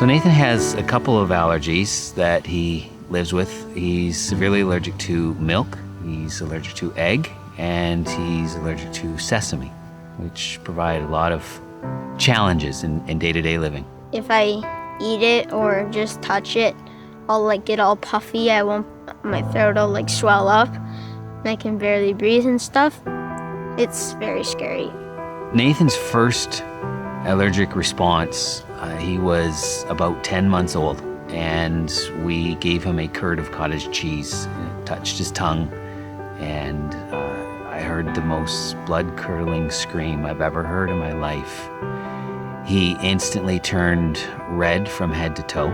So Nathan has a couple of allergies that he lives with. He's severely allergic to milk, he's allergic to egg, and he's allergic to sesame, which provide a lot of challenges in day-to-day living. If I eat it or just touch it, I'll like get all puffy. My throat will like swell up and I can barely breathe and stuff. It's very scary. Nathan's first allergic response, he was about 10 months old, and we gave him a curd of cottage cheese. It touched his tongue, and I heard the most blood-curdling scream I've ever heard in my life. He instantly turned red from head to toe,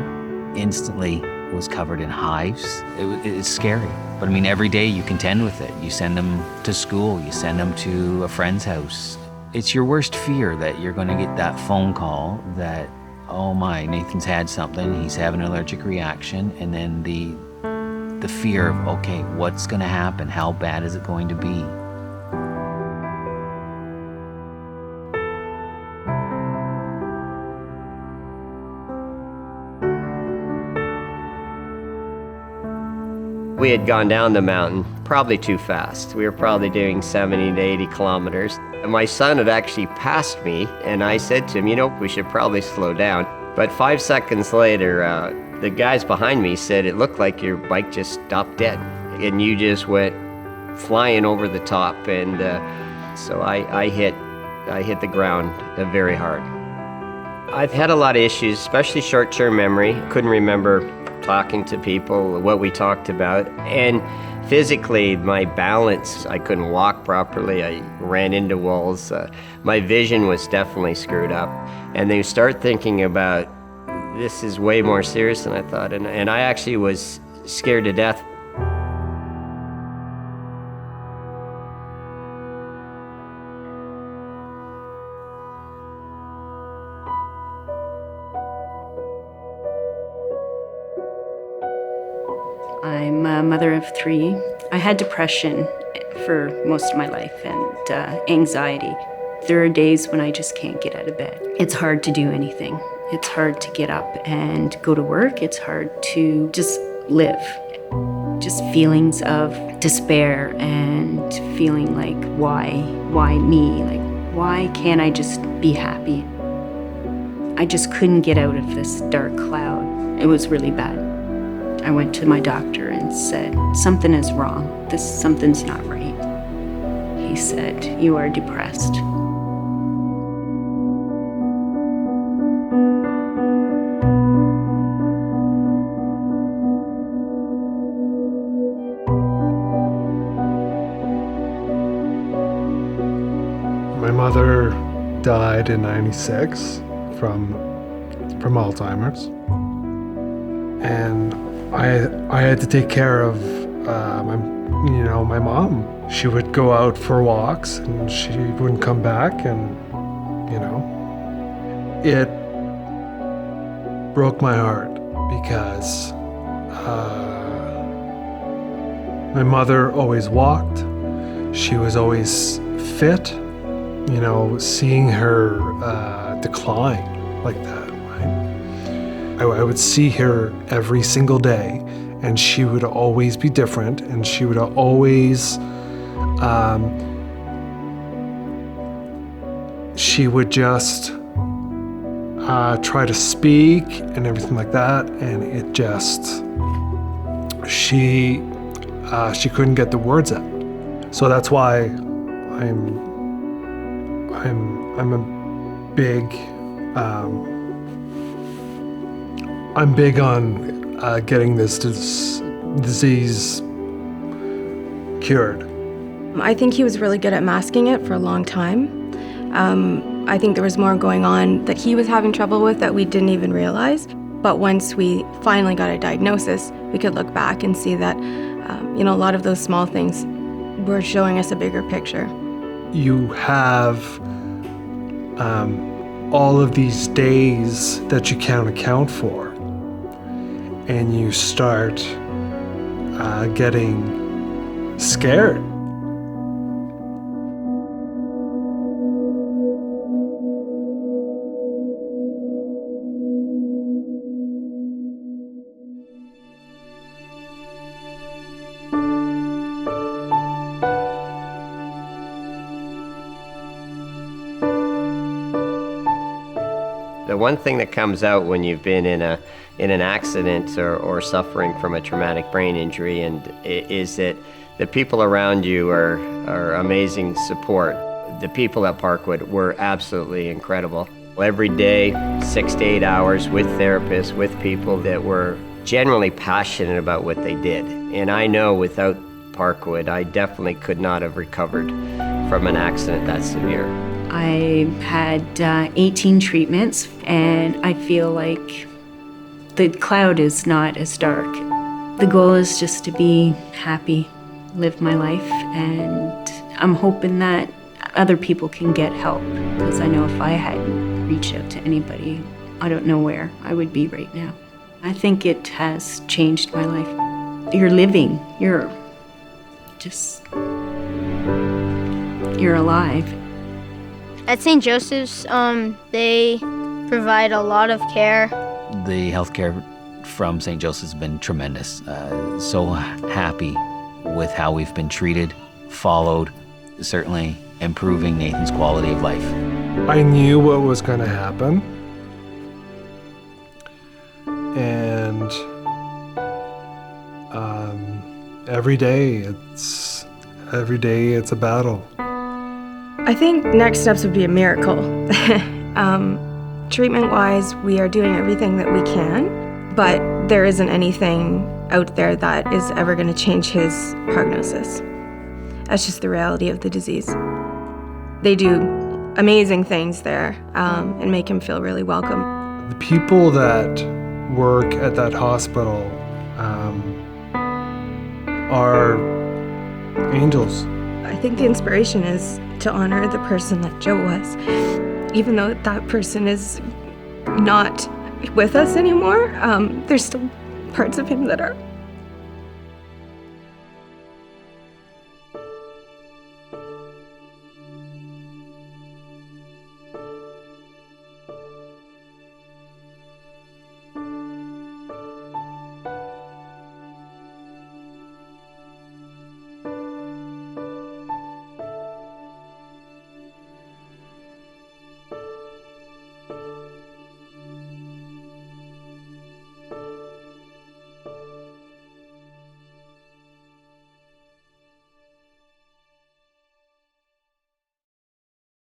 instantly was covered in hives. It's scary, but I mean, every day you contend with it. You send him to school, you send him to a friend's house. It's your worst fear that you're going to get that phone call that, oh my, Nathan's had something, he's having an allergic reaction, and then the fear of, okay, what's going to happen? How bad is it going to be? We had gone down the mountain probably too fast. We were probably doing 70 to 80 kilometers. And my son had actually passed me, and I said to him, you know, we should probably slow down. But 5 seconds later, the guys behind me said, it looked like your bike just stopped dead. And you just went flying over the top. And so I hit the ground very hard. I've had a lot of issues, especially short-term memory. Couldn't remember talking to people, what we talked about. And physically, my balance, I couldn't walk properly. I ran into walls. My vision was definitely screwed up. And then you start thinking about, this is way more serious than I thought. And I actually was scared to death. I'm a mother of 3. I had depression for most of my life and anxiety. There are days when I just can't get out of bed. It's hard to do anything. It's hard to get up and go to work. It's hard to just live. Just feelings of despair and feeling like, why me? Like, why can't I just be happy? I just couldn't get out of this dark cloud. It was really bad. I went to my doctor and said, something is wrong. Something's not right. He said, you are depressed. My mother died in '96 from Alzheimer's, and I had to take care of my mom. She would go out for walks and she wouldn't come back, and it broke my heart because my mother always walked. She was always fit. Seeing her decline like that, right? I would see her every single day, and she would always be different, and she would always, she would just try to speak and everything like that, and it just, she couldn't get the words out. So that's why I'm big on getting this disease cured. I think he was really good at masking it for a long time. I think there was more going on that he was having trouble with that we didn't even realize. But once we finally got a diagnosis, we could look back and see that, a lot of those small things were showing us a bigger picture. You have all of these days that you can't account for, and you start getting scared. The one thing that comes out when you've been in an accident or suffering from a traumatic brain injury is that the people around you are amazing support. The people at Parkwood were absolutely incredible. Every day, 6 to 8 hours with therapists, with people that were genuinely passionate about what they did. And I know without Parkwood, I definitely could not have recovered from an accident that severe. I had 18 treatments, and I feel like the cloud is not as dark. The goal is just to be happy, live my life, and I'm hoping that other people can get help, because I know if I hadn't reached out to anybody, I don't know where I would be right now. I think it has changed my life. You're living, you're alive. At St. Joseph's, they provide a lot of care. The healthcare from St. Joseph's has been tremendous. So happy with how we've been treated, followed, certainly improving Nathan's quality of life. I knew what was going to happen. And every day it's a battle. I think next steps would be a miracle. Treatment-wise, we are doing everything that we can, but there isn't anything out there that is ever going to change his prognosis. That's just the reality of the disease. They do amazing things there and make him feel really welcome. The people that work at that hospital are angels. I think the inspiration is to honor the person that Joe was. Even though that person is not with us anymore, there's still parts of him that are.